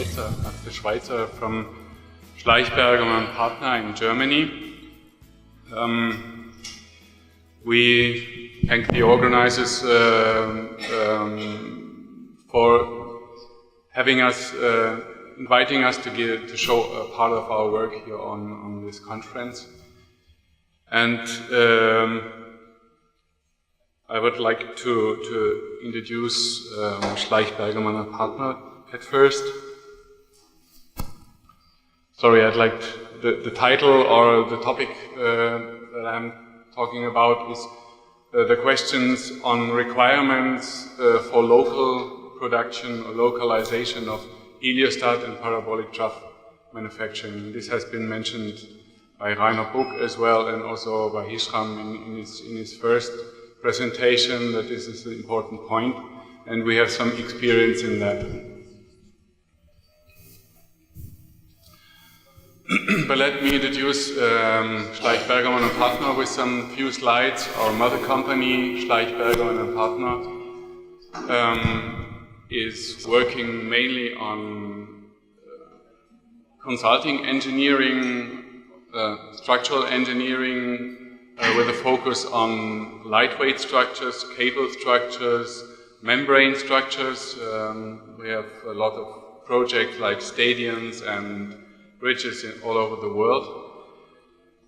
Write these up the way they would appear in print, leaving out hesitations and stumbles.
Axel Schweitzer from Schleichberger & Partner in Germany. We thank the organizers for having us, inviting us to show a part of our work here on this conference. And I would like to introduce Schleichberger & Partner at first. Sorry, I'd like the title or the topic that I'm talking about is the questions on requirements for local production or localization of heliostat and parabolic trough manufacturing. This has been mentioned by Rainer Buck as well, and also by Hisham in his first presentation, that this is an important point, and we have some experience in that. But let me introduce Schleichberger & Partner with some few slides. Our mother company, Schleichberger & Partner, is working mainly on consulting engineering, structural engineering, with a focus on lightweight structures, cable structures, membrane structures. We have a lot of projects like stadiums and bridges all over the world.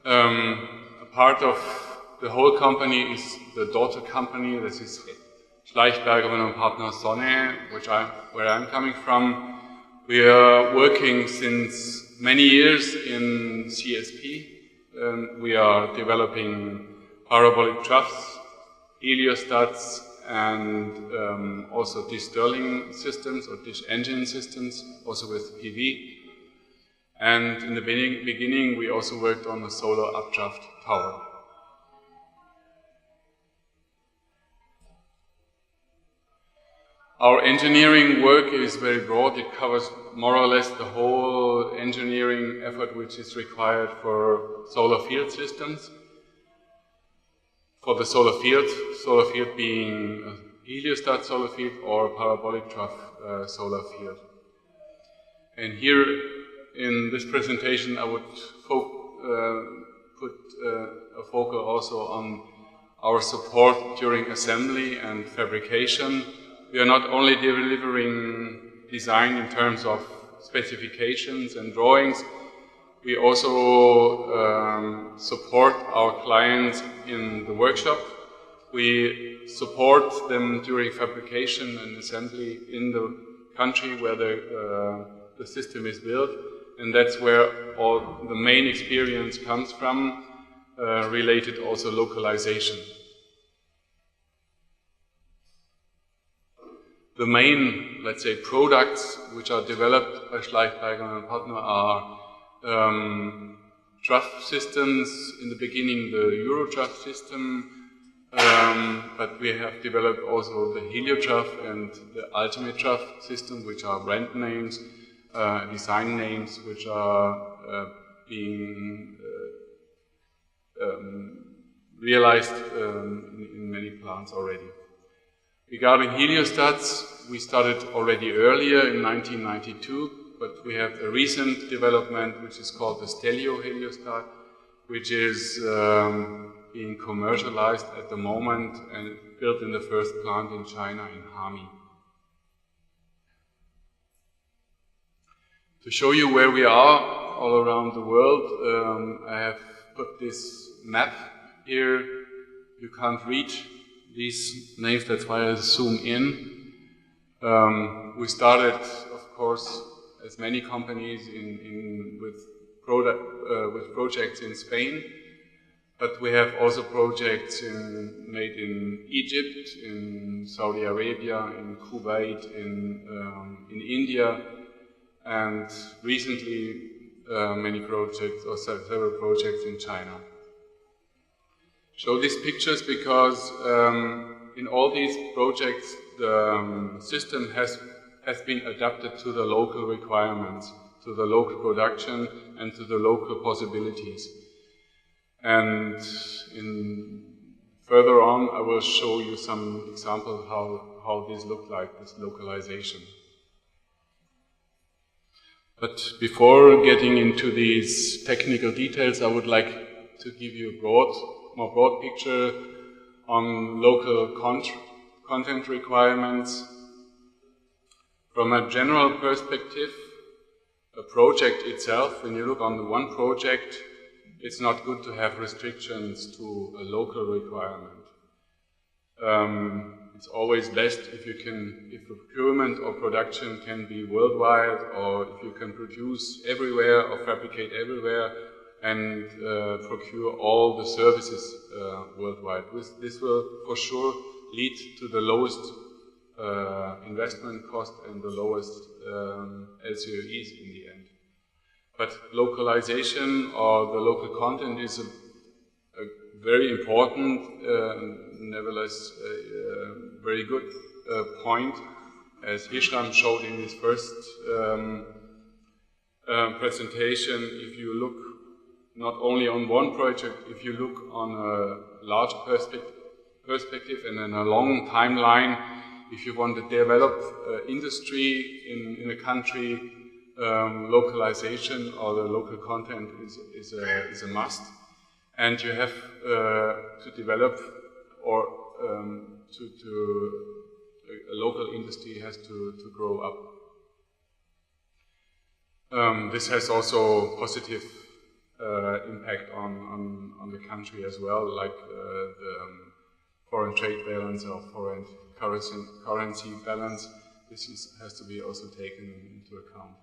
A part of the whole company is the daughter company. This is Schleichberger & Partner Sonne, where I'm coming from. We are working since many years in CSP. We are developing parabolic troughs, heliostats, and also dish Stirling systems or dish engine systems, also with PV. And in the beginning, we also worked on a solar updraft tower. Our engineering work is very broad. It covers more or less the whole engineering effort which is required for solar field systems. For the solar field being a heliostat solar field or parabolic trough solar field. And here in this presentation I would put a focus also on our support during assembly and fabrication. We are not only delivering design in terms of specifications and drawings, we also support our clients in the workshop. We support them during fabrication and assembly in the country where the system is built, and that's where all the main experience comes from, related also localization. The main, let's say, products which are developed by Schleichberger & Partner are trough systems. In the beginning, the Euro trough system, but we have developed also the heliotrough and the ultimate trough system, which are brand names, design names, which are being realized in many plants already. Regarding heliostats, we started already earlier in 1992, but we have a recent development which is called the Stelio heliostat, which is being commercialized at the moment and built in the first plant in China, in Hami. To show you where we are all around the world, I have put this map here. You can't read these names, that's why I zoom in. We started, of course, as many companies with projects in Spain, but we have also projects made in Egypt, in Saudi Arabia, in Kuwait, in India, and recently many projects or several projects in China. Show these pictures because in all these projects the system has been adapted to the local requirements, to the local production and to the local possibilities. And further on I will show you some examples how this looks like, this localization. But before getting into these technical details, I would like to give you a more broad picture on local content requirements. From a general perspective, a project itself, when you look on the one project, it's not good to have restrictions to a local requirement. It's always best if procurement or production can be worldwide, or if you can produce everywhere or fabricate everywhere and procure all the services worldwide. This will for sure lead to the lowest investment cost and the lowest LCOEs in the end. But localization or the local content is a very important, nevertheless very good point, as Hisham showed in his first presentation. If you look not only on one project, if you look on a large perspective and in a long timeline, if you want to develop industry in a country, localization or the local content is a must. And you have to develop, or a local industry has to grow up. This has also positive impact on the country as well, like the foreign trade balance or foreign currency balance. This has to be also taken into account.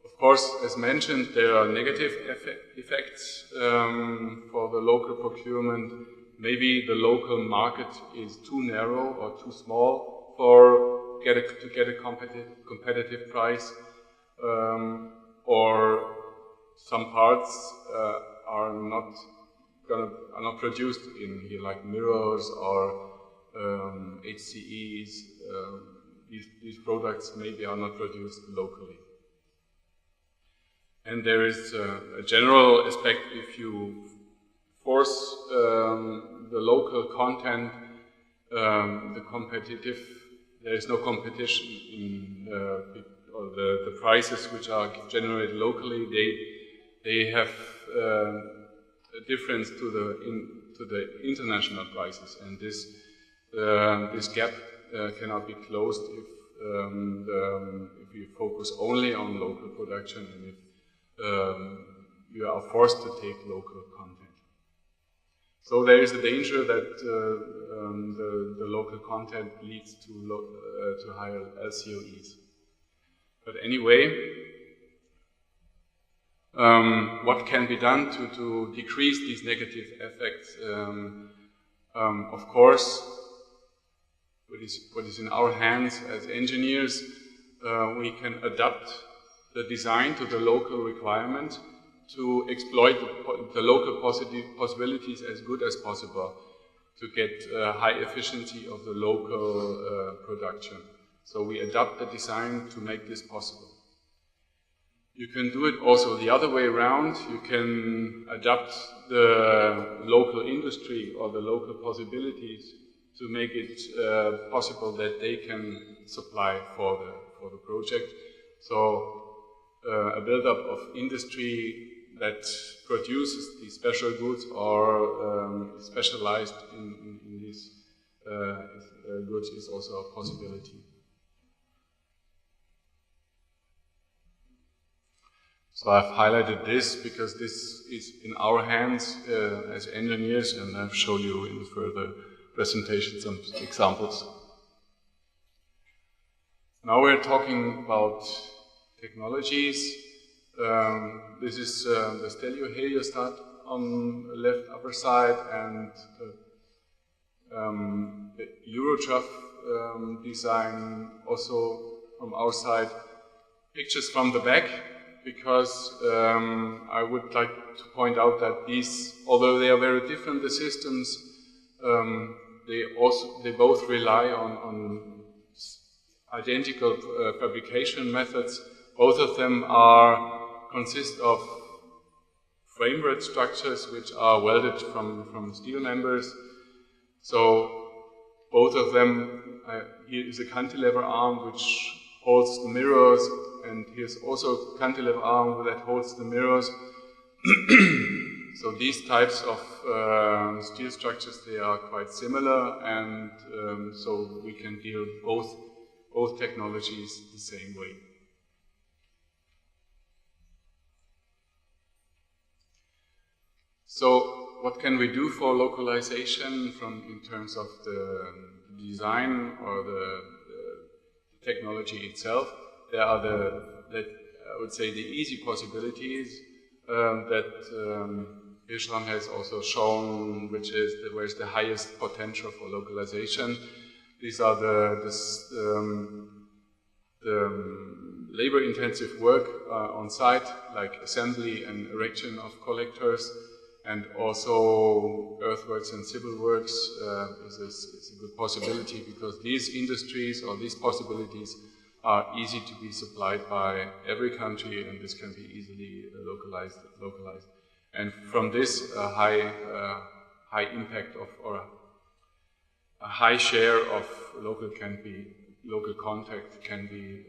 Of course, as mentioned, there are negative effects for the local procurement. Maybe the local market is too narrow or too small to get a competitive price, or some parts are not produced in here, like mirrors or HCEs. These products maybe are not produced locally. And there is a general aspect: if you force the local content, there is no competition in the prices which are generated locally. They have a difference to the international prices, and this gap cannot be closed if you focus only on local production and if you are forced to take local content. So there is a danger that the local content leads to higher LCOEs. But anyway, what can be done to decrease these negative effects? Of course, what is in our hands as engineers, we can adapt the design to the local requirement to exploit the local possibilities as good as possible to get high efficiency of the local production. So we adapt the design to make this possible. You can do it also the other way around. You can adapt the local industry or the local possibilities to make it possible that they can supply for the project. So a build-up of industry that produces these special goods or specialized in these goods is also a possibility. So I've highlighted this because this is in our hands as engineers, and I've shown you in the further presentation some examples. Now we're talking about technologies. This is the stereo heliostat on the left upper side, and the Euro-trough design also from our side. Pictures from the back, because I would like to point out that these, although they are very different, the systems, they both rely on identical fabrication methods. Both of them consist of framework structures which are welded from steel members. So both of them, here is a cantilever arm which holds the mirrors, and here's also cantilever arm that holds the mirrors. So these types of steel structures, they are quite similar, and so we can deal both technologies the same way. So what can we do for localization in terms of the design or the technology itself? There are I would say the easy possibilities that Hirschram has also shown, where's the highest potential for localization. These are the labor-intensive work on site, like assembly and erection of collectors, and also earthworks and civil works is a good possibility, because these industries or these possibilities are easy to be supplied by every country, and this can be easily localized. And from this, a high impact or a high share of local content can be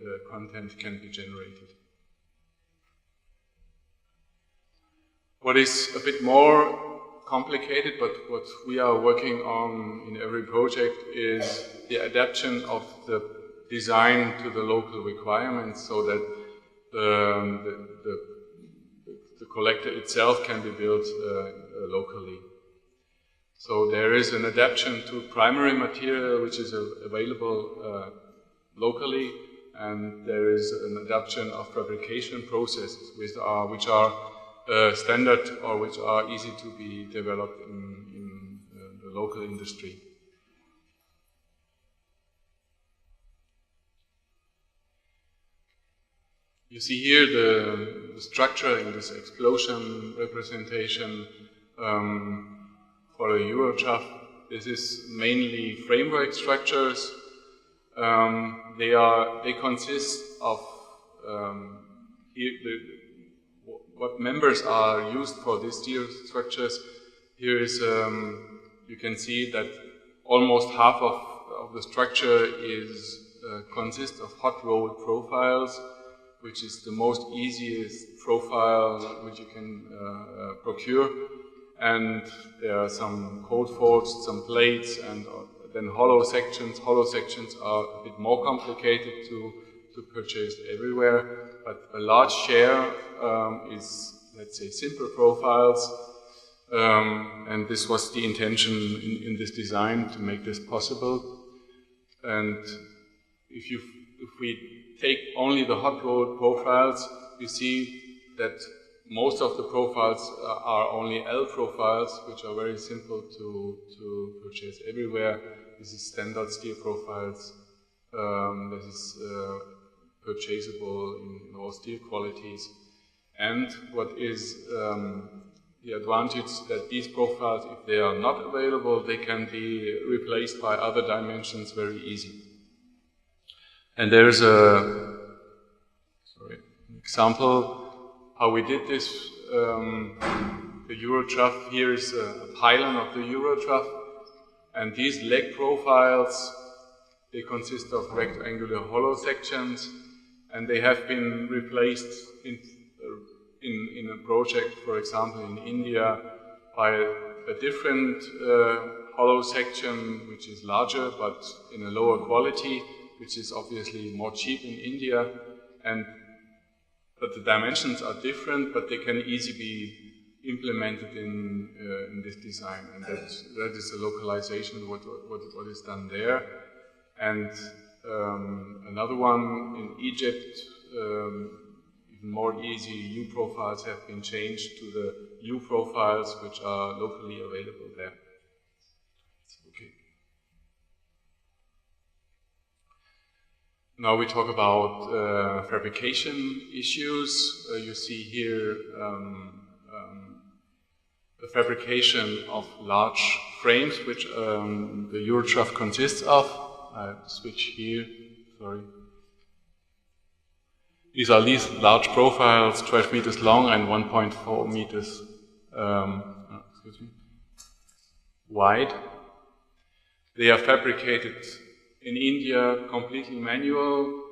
generated. What is a bit more complicated, but what we are working on in every project, is the adaptation of the design to the local requirements, so that the collector itself can be built locally. So there is an adaptation to primary material which is available locally, and there is an adaptation of fabrication processes which are standard or which are easy to be developed in the local industry. You see here the structure in this explosion representation for a Euro trough. This is mainly framework structures. They consist of what members are used for these steel structures. Here is you can see that almost half of the structure consists of hot rolled profiles, which is the most easiest profile which you can procure. And there are some cold forged, some plates, and then hollow sections. Hollow sections are a bit more complicated to purchase everywhere, but a large share is, let's say, simple profiles. And this was the intention in this design, to make this possible. And if we take only the hot rolled profiles, you see that most of the profiles are only L profiles, which are very simple to purchase everywhere. This is standard steel profiles. This is purchasable in all steel qualities. And what is the advantage, that these profiles, if they are not available, they can be replaced by other dimensions very easy. And there is an example how we did this. The Euro trough, here is a pylon of the Euro trough, and these leg profiles, they consist of rectangular hollow sections, and they have been replaced in a project, for example, in India, by a different hollow section, which is larger but in a lower quality, which is obviously more cheap in India, but the dimensions are different, but they can easily be implemented in this design, and that is a localization, what is done there. And another one in Egypt, even more easy, U profiles have been changed to the U profiles which are locally available there. Okay. Now we talk about fabrication issues. You see here the fabrication of large frames, which the Euro trough consists of. I switch here, sorry. These are large profiles, 12 meters long and 1.4 meters wide. They are fabricated in India completely manual.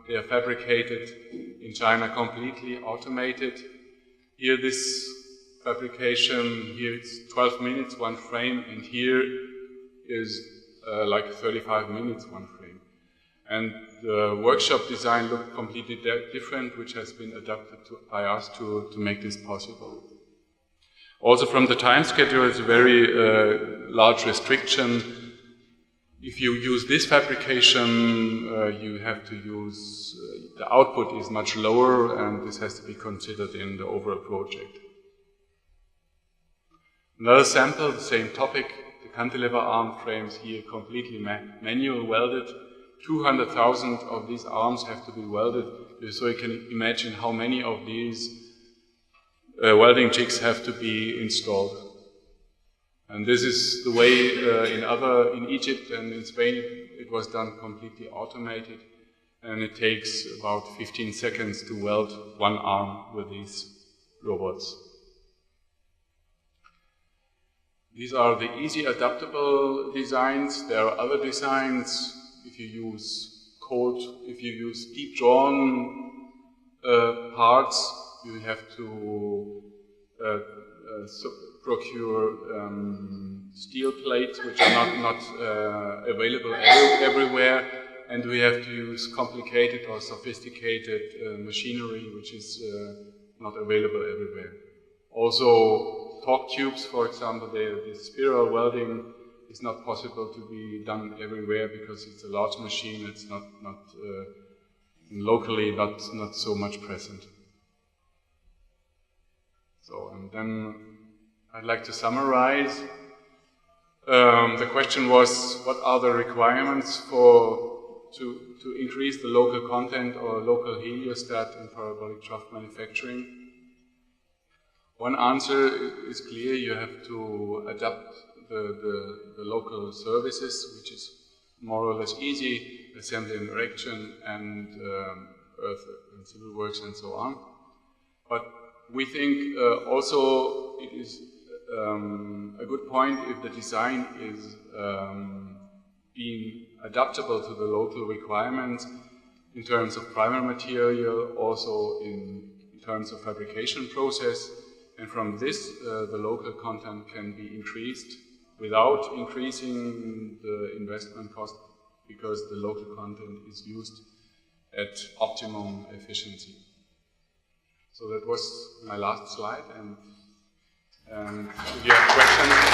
They are fabricated in China completely automated. Here this fabrication, here it's 12 minutes, one frame, and here is like 35 minutes, one frame. And the workshop design looked completely different, which has been adapted by us to make this possible. Also from the time schedule, it's a very large restriction. If you use this fabrication, you have to use, the output is much lower, and this has to be considered in the overall project. Another sample, the same topic, the cantilever arm frames here completely manual welded. 200,000 of these arms have to be welded, so you can imagine how many of these welding jigs have to be installed. And this is the way in Egypt and in Spain it was done completely automated, and it takes about 15 seconds to weld one arm with these robots. These are the easy adaptable designs. There are other designs. If you use deep drawn parts, you have to procure steel plates which are not available everywhere, and we have to use complicated or sophisticated machinery which is not available everywhere. Also, torque tubes, for example, the spiral welding is not possible to be done everywhere because it's a large machine. It's not locally not so much present. So, and then I'd like to summarize. The question was, what are the requirements to increase the local content or local heliostat in parabolic trough manufacturing? One answer is clear: you have to adapt the local services, which is more or less easy, assembly and erection, and earth and civil works and so on. But we think also it is a good point if the design is being adaptable to the local requirements in terms of primary material, also in terms of fabrication process, and from this the local content can be increased without increasing the investment cost, because the local content is used at optimum efficiency. So that was my last slide, and if you have questions.